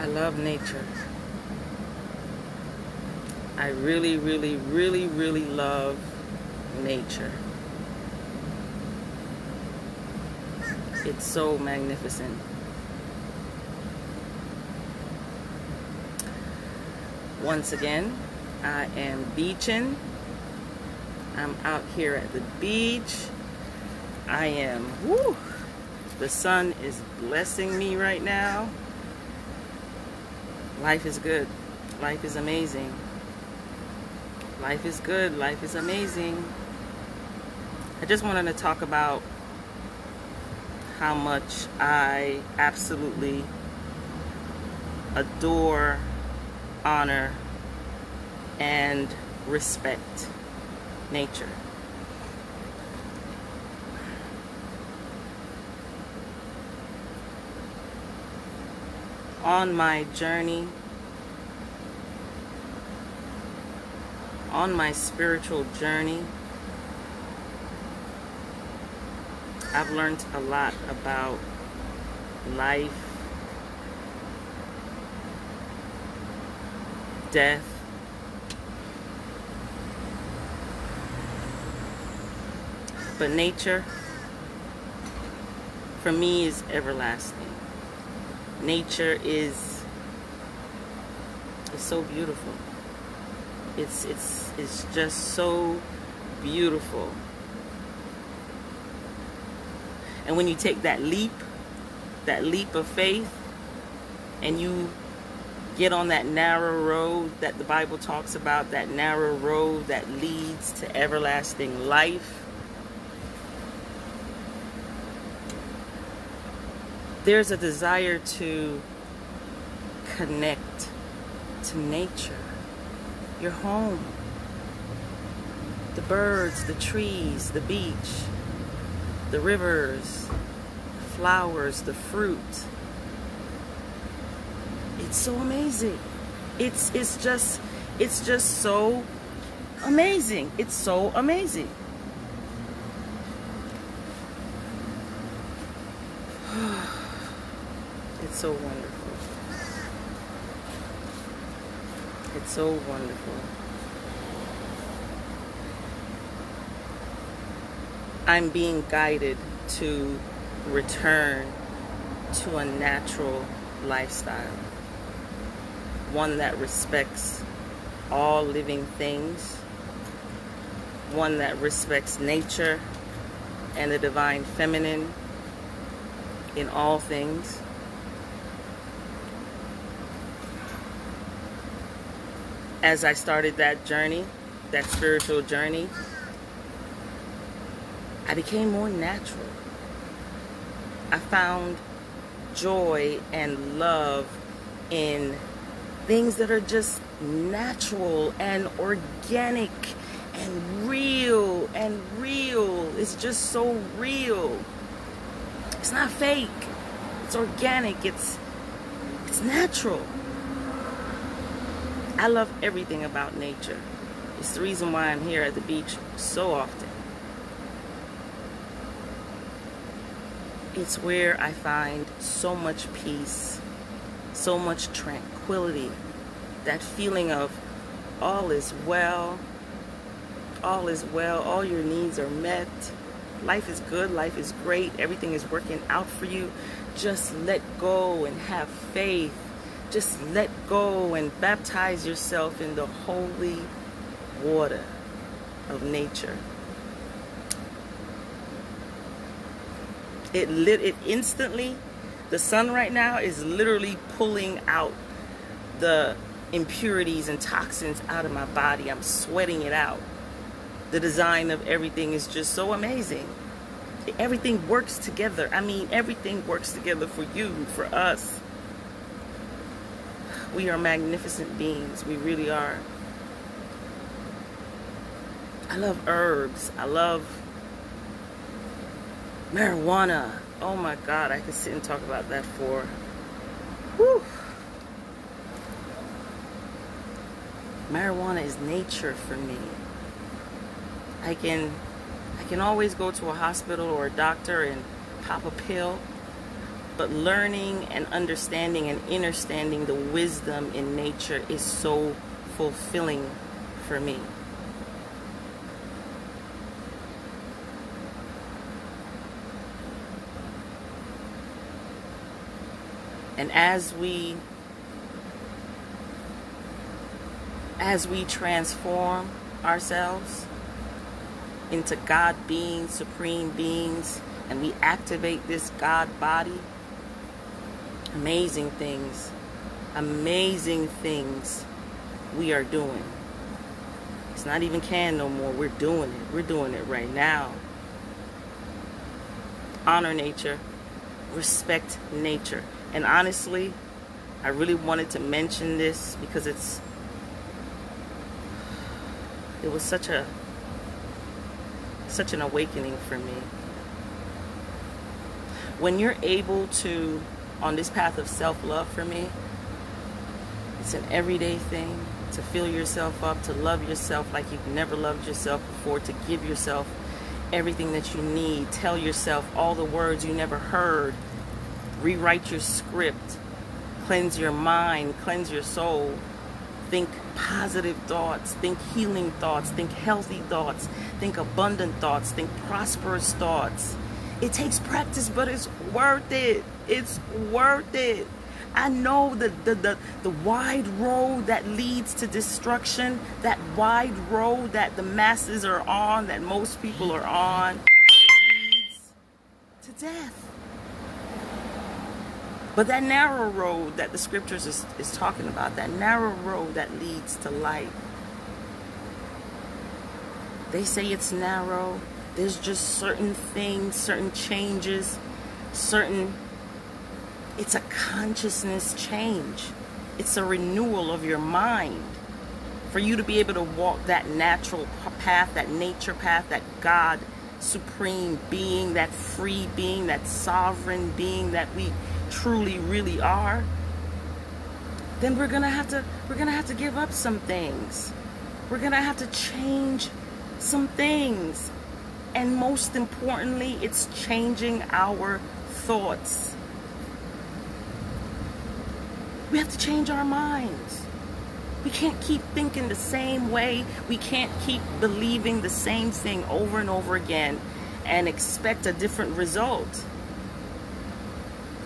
I love nature. I really, really, really, really love nature. It's so magnificent. Once again, I am beaching. I'm out here at the beach. I am, the sun is blessing me right now. Life is good. Life is amazing. Life is good. Life is amazing. I just wanted to talk about how much I absolutely adore, honor, and respect nature. On my journey, on my spiritual journey, I've learned a lot about life, death, but nature, for me, is everlasting. Nature is so beautiful. It's just so beautiful. And when you take that leap of faith, and you get on that narrow road that the Bible talks about, that narrow road that leads to everlasting life, there's a desire to connect to nature, your home, the birds, the trees, the beach, the rivers, the flowers, the fruit. It's so amazing. It's just so amazing. It's so amazing. It's so wonderful. It's so wonderful. I'm being guided to return to a natural lifestyle. One that respects all living things. One that respects nature and the divine feminine in all things. As I started that journey, that spiritual journey, I became more natural. I found joy and love in things that are just natural and organic and real and real. It's just so real. It's not fake. It's organic. It's natural. I love everything about nature. It's the reason why I'm here at the beach so often. It's where I find so much peace, so much tranquility, that feeling of all is well, all is well, all your needs are met, life is good, life is great, everything is working out for you. Just let go and have faith. Just let go and baptize yourself in the holy water of nature. It instantly, the sun right now is literally pulling out the impurities and toxins out of my body. I'm sweating it out. The design of everything is just so amazing. Everything works together. I mean, everything works together for you, for us. We are magnificent beings. We really are. I love herbs. I love marijuana. Oh my God, I could sit and talk about that for Marijuana is nature for me. I can always go to a hospital or a doctor and pop a pill, But learning and understanding and understanding the wisdom in nature is so fulfilling for me. And as we transform ourselves into God beings, supreme beings, and we activate this God body, amazing things we are doing. It's not even can no more. We're doing it. We're doing it right now. Honor nature. Respect nature. And honestly, I really wanted to mention this because it was such an awakening for me. When you're able to, on this path of self-love for me, it's an everyday thing to fill yourself up, to love yourself like you've never loved yourself before, to give yourself everything that you need, tell yourself all the words you never heard, rewrite your script, cleanse your mind, cleanse your soul, think positive thoughts, think healing thoughts, think healthy thoughts, think abundant thoughts, think prosperous thoughts. It takes practice, but it's worth it. It's worth it. I know the wide road that leads to destruction, that wide road that the masses are on, that most people are on, leads to death. But that narrow road that the scriptures is talking about, that narrow road that leads to life, they say it's narrow. There's just certain things, certain changes, it's a consciousness change. It's a renewal of your mind. For you to be able to walk that natural path, that nature path, that God supreme being, that free being, that sovereign being that we truly really are, then we're gonna have to give up some things. We're gonna have to change some things. And most importantly, it's changing our thoughts. We have to change our minds. We can't keep thinking the same way. We can't keep believing the same thing over and over again and expect a different result.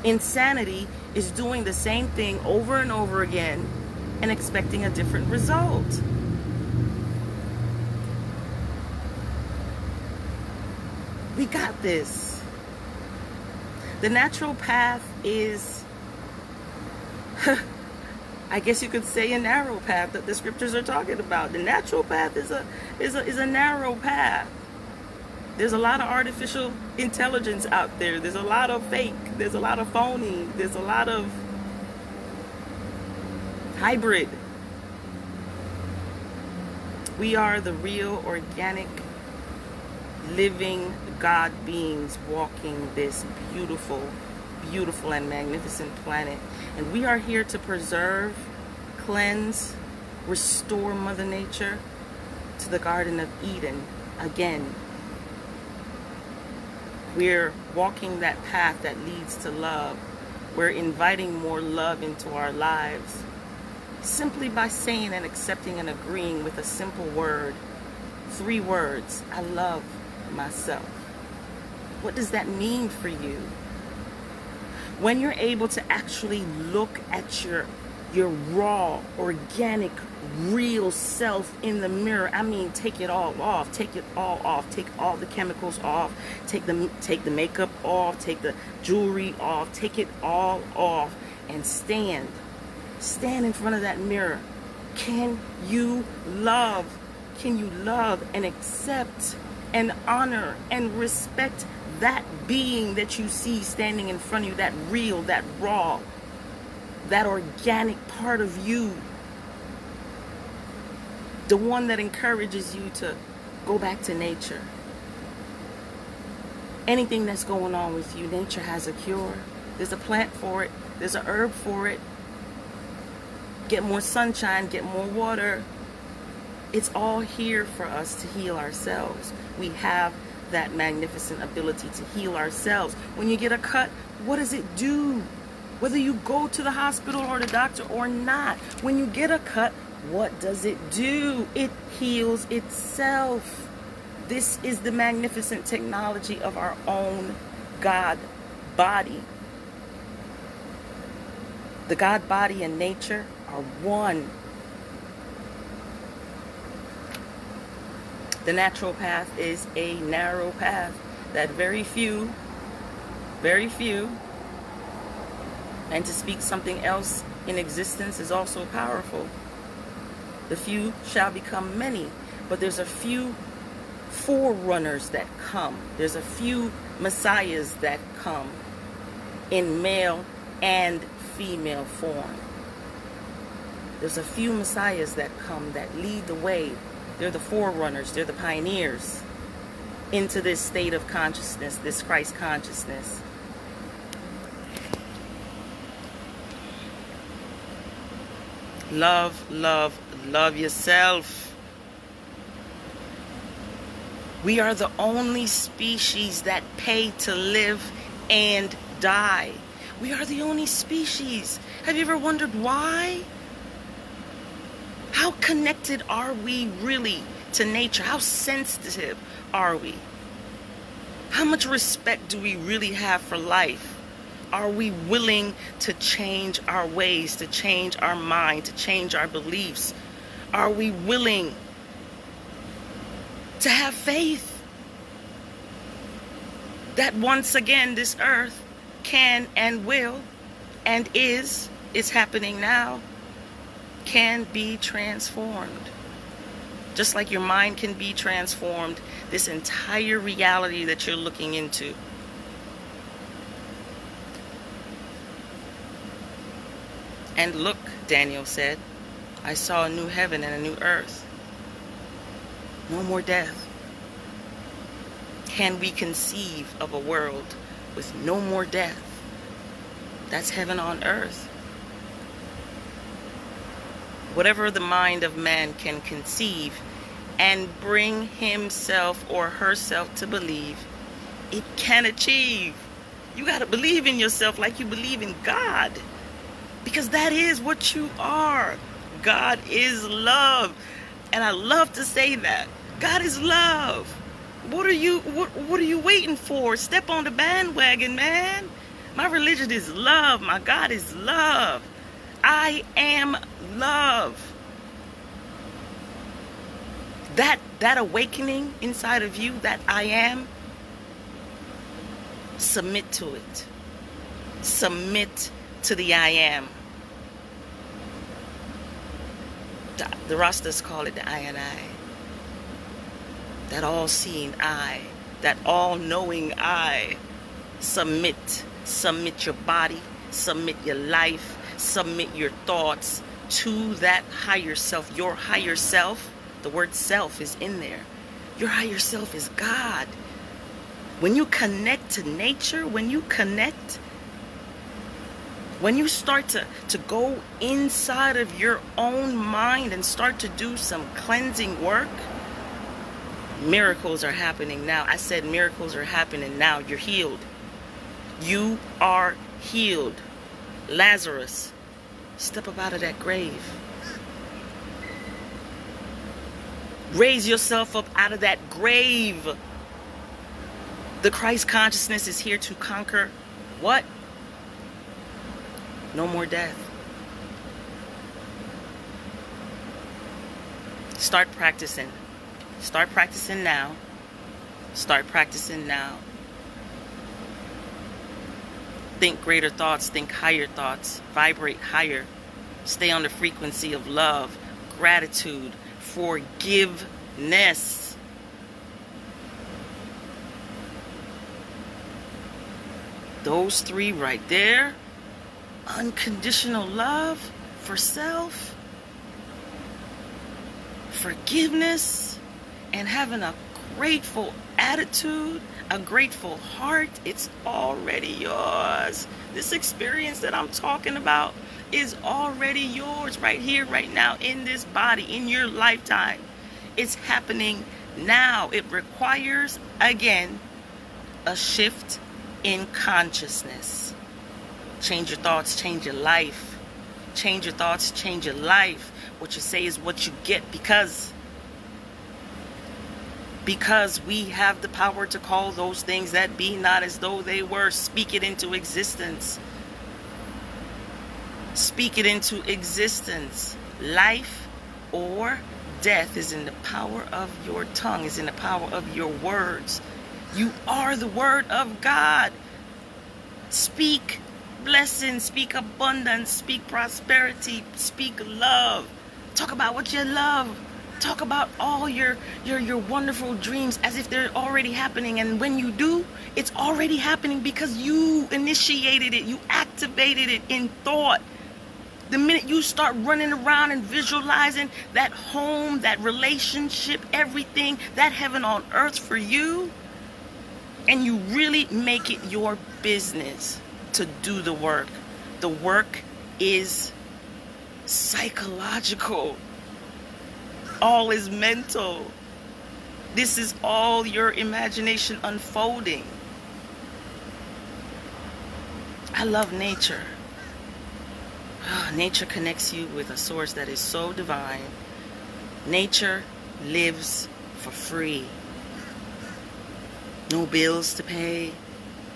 Insanity is doing the same thing over and over again and expecting a different result. We got this. The natural path is, I guess you could say, a narrow path that the scriptures are talking about. The natural path is a narrow path. There's a lot of artificial intelligence out there. There's a lot of fake. There's a lot of phony. There's a lot of hybrid. We are the real, organic, living God beings walking this beautiful, beautiful and magnificent planet. And we are here to preserve, cleanse, restore Mother Nature to the Garden of Eden again. We're walking that path that leads to love. We're inviting more love into our lives simply by saying and accepting and agreeing with a simple word. 3 words. I love myself. What does that mean for you? When you're able to actually look at your raw, organic, real self in the mirror, I mean, take it all off. Take it all off. Take all the chemicals off. Take the makeup off. Take the jewelry off. Take it all off and stand in front of that mirror. Can you love? Can you love and accept and honor and respect that being that you see standing in front of you, that real, that raw, that organic part of you, the one that encourages you to go back to nature? Anything that's going on with you, nature has a cure. There's a plant for it. There's a herb for it. Get more sunshine, get more water. It's all here for us to heal ourselves. We have that magnificent ability to heal ourselves. When you get a cut, what does it do? Whether you go to the hospital or the doctor or not, when you get a cut, what does it do? It heals itself. This is the magnificent technology of our own God body. The God body and nature are one. The natural path is a narrow path that very few, and to speak something else in existence is also powerful. The few shall become many, but there's a few forerunners that come. There's a few messiahs that come in male and female form. There's a few messiahs that come that lead the way. They're the forerunners. They're the pioneers into this state of consciousness, this Christ consciousness. Love, love, love yourself. We are the only species that pay to live and die. We are the only species. Have you ever wondered why? How connected are we really to nature? How sensitive are we? How much respect do we really have for life? Are we willing to change our ways, to change our mind, to change our beliefs? Are we willing to have faith that once again this earth can and will and is happening now, can be transformed? Just like your mind can be transformed, this entire reality that you're looking into. And look, Daniel said, I saw a new heaven and a new earth. No more death. Can we conceive of a world with no more death? That's heaven on earth. Whatever the mind of man can conceive and bring himself or herself to believe, it can achieve. You got to believe in yourself like you believe in God. Because that is what you are. God is love. And I love to say that. God is love. What are you waiting for? Step on the bandwagon, man. My religion is love. My God is love. I am love. That awakening inside of you, that I am, submit to it. Submit to the I am. The Rastas call it the I and I. That all-seeing I. That all-knowing I. Submit. Submit your body. Submit your life. Submit your thoughts to that higher self. Your higher self, the word self is in there. Your higher self is God. When you connect to nature, when you start to go inside of your own mind and start to do some cleansing work, miracles are happening now. I said miracles are happening now. You're healed. You are healed. Lazarus, step up out of that grave. Raise yourself up out of that grave. The Christ consciousness is here to conquer what? No more death. Start practicing. Start practicing now. Start practicing now. Think greater thoughts. Think higher thoughts. Vibrate higher. Stay on the frequency of love, gratitude, forgiveness. Those three right there. Unconditional love for self, forgiveness, and having a grateful attitude, a grateful heart. It's already yours. This experience that I'm talking about is already yours right here, right now, in this body, in your lifetime. It's happening Now it requires, again, a shift in consciousness. Change your thoughts, change your life. Change your thoughts, change your life. What you say is what you get, because we have the power to call those things that be not as though they were. Speak it into existence. Speak it into existence. Life or death is in the power of your tongue, is in the power of your words. You are the word of God. Speak blessing, speak abundance, speak prosperity, speak love. Talk about what you love. Talk about all your wonderful dreams as if they're already happening. And when you do, it's already happening because you initiated it. You activated it in thought. The minute you start running around and visualizing that home, that relationship, everything, that heaven on earth for you, and you really make it your business to do the work is psychological. All is mental. This is all your imagination unfolding. I love nature. Nature connects you with a source that is so divine. Nature lives for free. No bills to pay.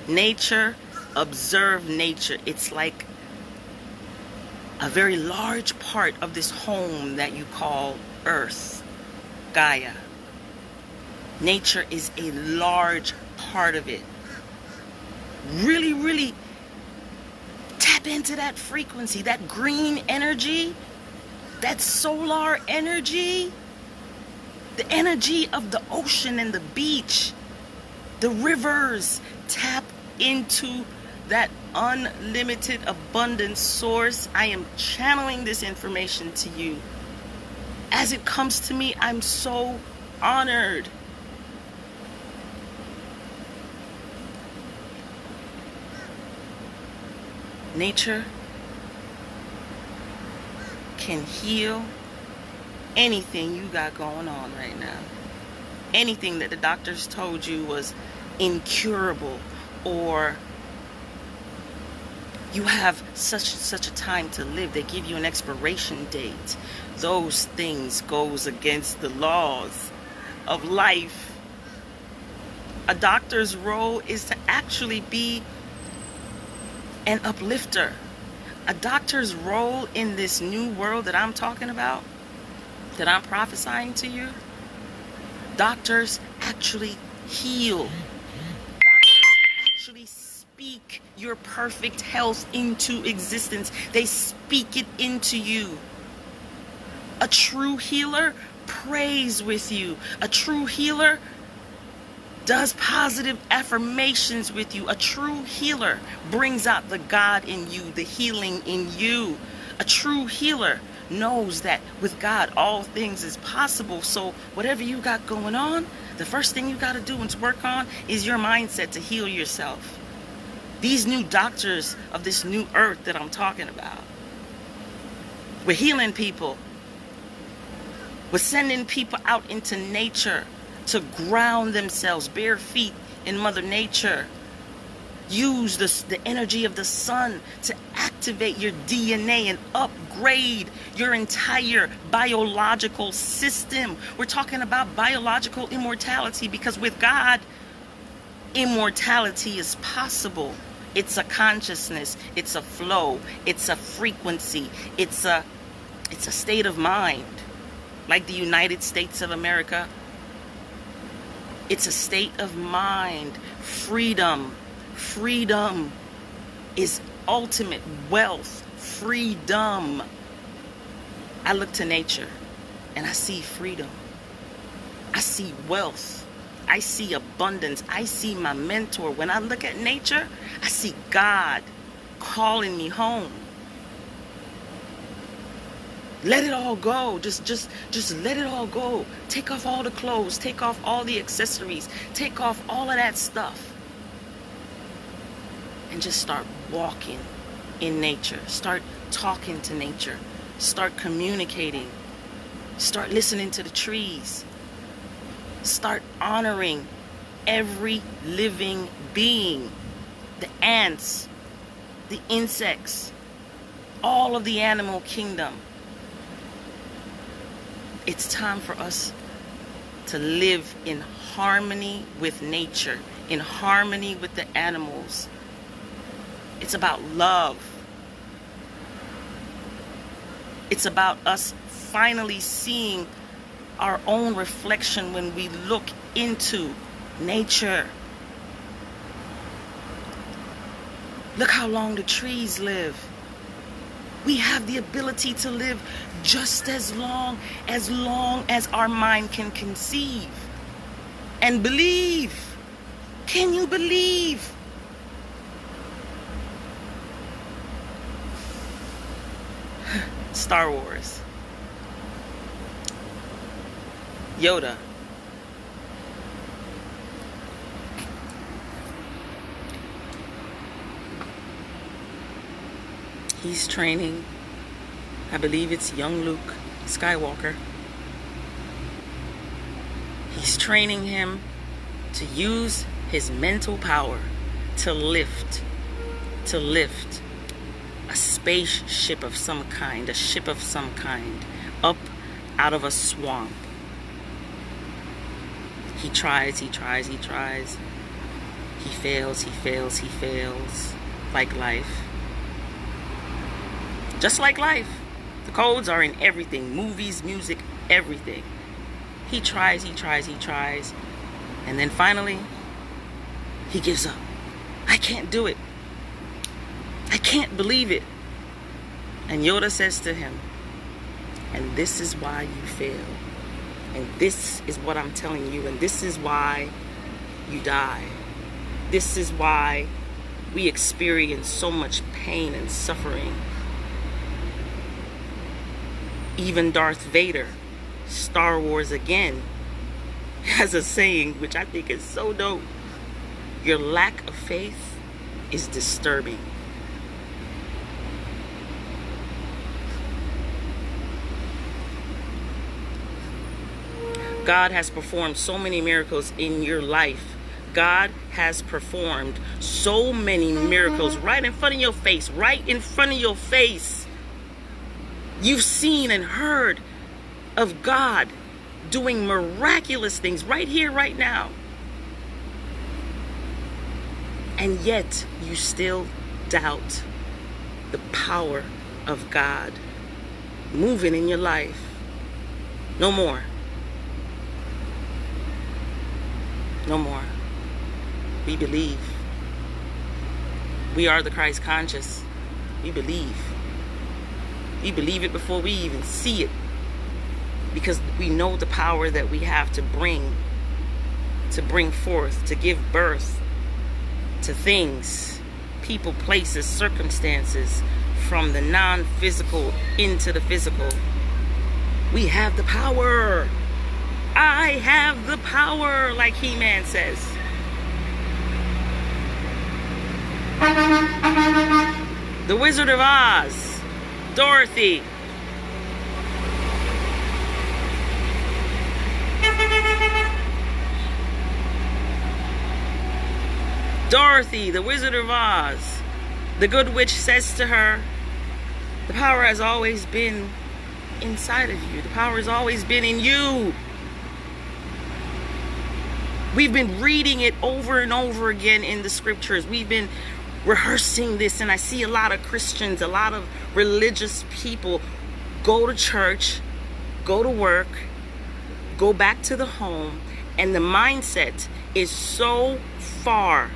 Nature, observe nature. It's like a very large part of this home that you call Earth, Gaia. Nature is a large part of it. Really, really tap into that frequency, that green energy, that solar energy, the energy of the ocean and the beach, the rivers. Tap into that unlimited abundance source. I am channeling this information to you. As it comes to me, I'm so honored. Nature can heal anything you got going on right now. Anything that the doctors told you was incurable, or you have such a time to live. They give you an expiration date. Those things goes against the laws of life. A doctor's role is to actually be an uplifter. A doctor's role in this new world that I'm talking about, that I'm prophesying to you, doctors actually heal. Doctors actually speak your perfect health into existence. They speak it into you. A true healer prays with you. A true healer does positive affirmations with you. A true healer brings out the God in you, the healing in you. A true healer knows that with God all things is possible. So whatever you got going on, the first thing you got to do and to work on is your mindset to heal yourself. These new doctors of this new earth that I'm talking about, we're healing people. We're sending people out into nature to ground themselves bare feet in Mother Nature. Use the energy of the sun to activate your DNA and upgrade your entire biological system. We're talking about biological immortality because with God, immortality is possible. It's a consciousness, it's a flow, it's a frequency, it's a state of mind. Like the United States of America, it's a state of mind. Freedom. Freedom is ultimate wealth. Freedom. I look to nature and I see freedom. I see wealth. I see abundance. I see my mentor. When I look at nature, I see God calling me home. Let it all go. Just let it all go. Take off all the clothes. Take off all the accessories. Take off all of that stuff. And just start walking in nature. Start talking to nature. Start communicating. Start listening to the trees. Start honoring every living being. The ants, the insects, all of the animal kingdom. It's time for us to live in harmony with nature, in harmony with the animals. It's about love. It's about us finally seeing our own reflection when we look into nature. Look how long the trees live. We have the ability to live just as long as our mind can conceive and believe. Can you believe? Star Wars. Yoda. He's training, I believe it's young Luke Skywalker. He's training him to use his mental power to lift a spaceship of some kind, a ship of some kind, up out of a swamp. He tries. He fails, like life. Just like life. The codes are in everything. Movies, music, everything. He tries. And then finally, he gives up. I can't do it. I can't believe it. And Yoda says to him, and this is why you fail. And this is what I'm telling you. And this is why you die. This is why we experience so much pain and suffering. Even Darth Vader, Star Wars again, has a saying which I think is so dope. Your lack of faith is disturbing. God has performed so many miracles in your life. God has performed so many miracles right in front of your face, right in front of your face. You've seen and heard of God doing miraculous things right here, right now. And yet you still doubt the power of God moving in your life. No more. No more. We believe. We are the Christ conscious. We believe. We believe it before we even see it. Because we know the power that we have to bring forth, to give birth to things, people, places, circumstances, from the non-physical into the physical. We have the power. I have the power, like He-Man says. The Wizard of Oz. Dorothy. Dorothy, the Wizard of Oz. The Good Witch says to her, the power has always been inside of you. The power has always been in you. We've been reading it over and over again in the scriptures. We've been rehearsing this, and I see a lot of Christians, a lot of religious people go to church, go to work, go back to the home, and the mindset is so far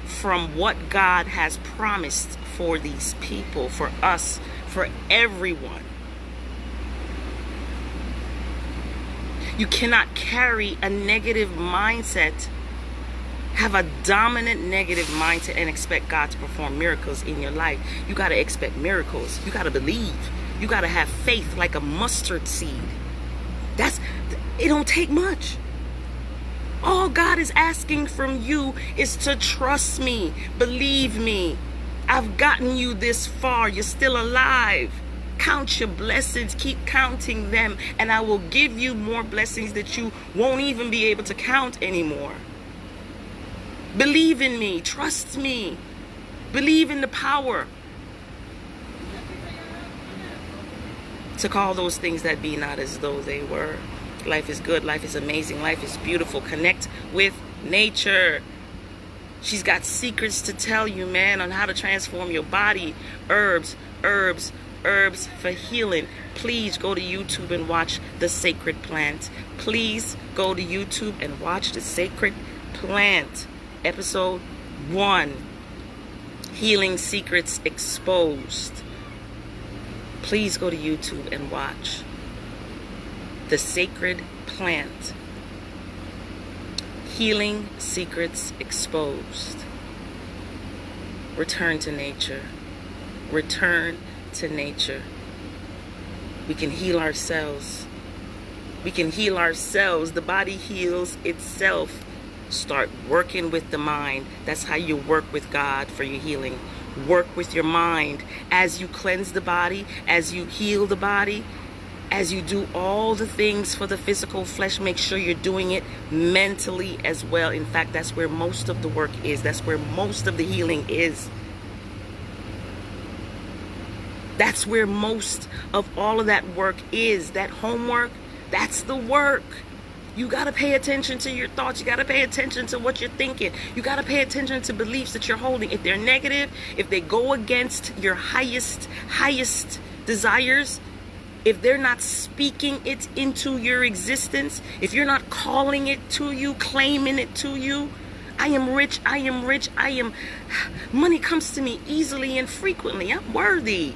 from what God has promised for these people, for us, for everyone. You cannot carry a negative mindset, have a dominant negative mindset, and expect God to perform miracles in your life. You got to expect miracles. You got to believe. You got to have faith like a mustard seed. It don't take much. All God is asking from you is to trust me, believe me. I've gotten you this far. You're still alive. Count your blessings. Keep counting them. And I will give you more blessings that you won't even be able to count anymore. Believe in me. Trust me. Believe in the power to call those things that be not as though they were. Life is good. Life is amazing. Life is beautiful. Connect with nature. She's got secrets to tell you, man, on how to transform your body. Herbs for healing. Please go to YouTube and watch The Sacred Plant. Please go to YouTube and watch The Sacred Plant. Episode 1. Healing Secrets Exposed. Please go to YouTube and watch The Sacred Plant. Healing Secrets Exposed. Return to nature. Return to nature. We can heal ourselves. We can heal ourselves. The body heals itself. Start working with the mind. That's how you work with God for your healing. Work with your mind. As you cleanse the body, as you heal the body, as you do all the things for the physical flesh, make sure you're doing it mentally as well. In fact, that's where most of the work is. That's where most of the healing is. That's where most of all of that work is. That homework, that's the work. You got to pay attention to your thoughts. You got to pay attention to what you're thinking. You got to pay attention to beliefs that you're holding. If they're negative, if they go against your highest desires, if they're not speaking it into your existence, if you're not calling it to you, claiming it to you, I am rich, I am rich, money comes to me easily and frequently. I'm worthy.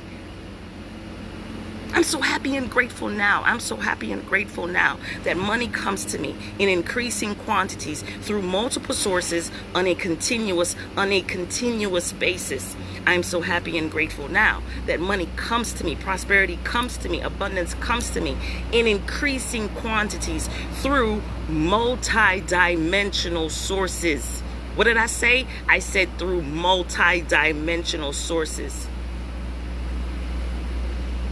I'm so happy and grateful now. I'm so happy and grateful now that money comes to me in increasing quantities through multiple sources on a continuous basis. I'm so happy and grateful now that money comes to me, prosperity comes to me, abundance comes to me in increasing quantities through multi-dimensional sources. What did I say? I said through multi-dimensional sources.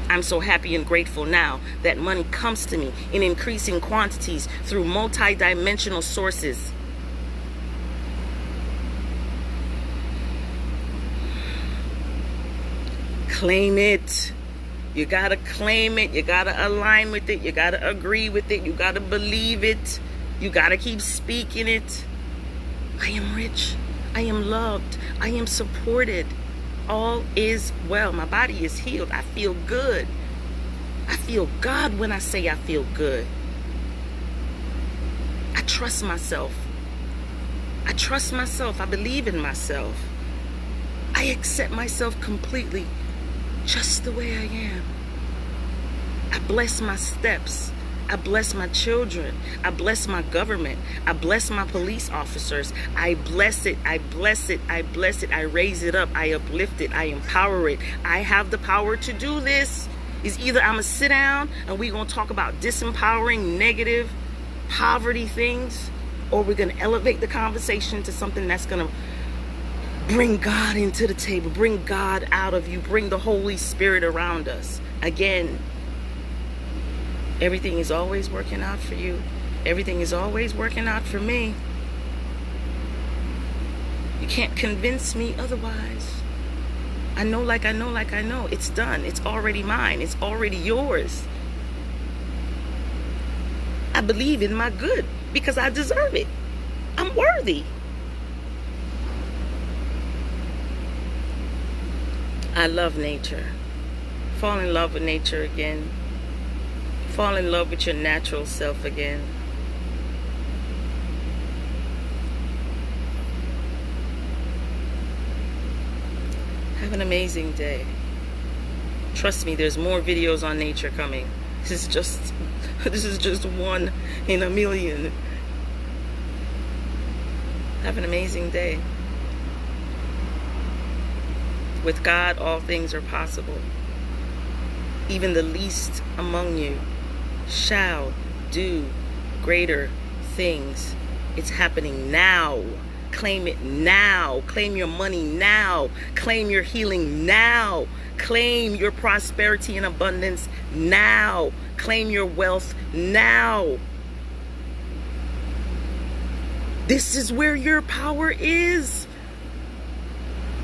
I'm so happy and grateful now that money comes to me in increasing quantities through multi-dimensional sources. Claim it. You gotta claim it. You gotta align with it. You gotta agree with it. You gotta believe it. You gotta keep speaking it. I am rich. I am loved. I am supported. All is well. My body is healed. I feel good. I feel God when I say I feel good. I trust myself. I trust myself. I believe in myself. I accept myself completely, just the way I am. I bless my steps. I bless my children. I bless my government. I bless my police officers. I bless it. I bless it. I bless it. I raise it up. I uplift it. I empower it. I have the power to do this. It's either I'm going to sit down and we're going to talk about disempowering, negative, poverty things, or we're going to elevate the conversation to something that's going to bring God into the table, bring God out of you, bring the Holy Spirit around us. Again, everything is always working out for you. Everything is always working out for me. You can't convince me otherwise. I know like I know like I know. It's done. It's already mine. It's already yours. I believe in my good because I deserve it. I'm worthy. I love nature. Fall in love with nature again. Fall in love with your natural self again. Have an amazing day. Trust me, there's more videos on nature coming. This is just one in a million. Have an amazing day. With God, all things are possible. Even the least among you shall do greater things. It's happening now. Claim it now. Claim your money now. Claim your healing now. Claim your prosperity and abundance now. Claim your wealth now. This is where your power is.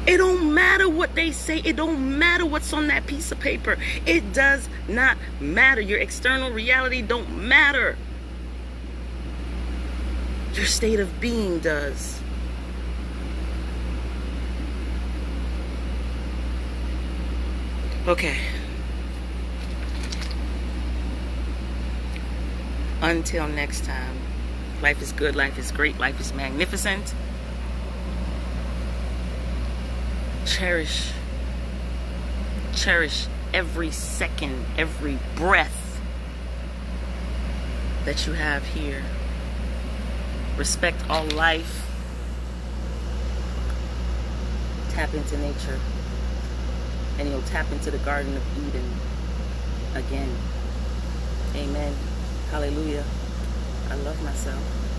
It don't matter what they say. It don't matter what's on that piece of paper. It does not matter. Your external reality don't matter. Your state of being does. Okay. Until next time. Life is good. Life is great. Life is magnificent. Cherish every second, every breath that you have here. Respect all life. Tap into nature. And you'll tap into the Garden of Eden again. Amen. Hallelujah. I love myself.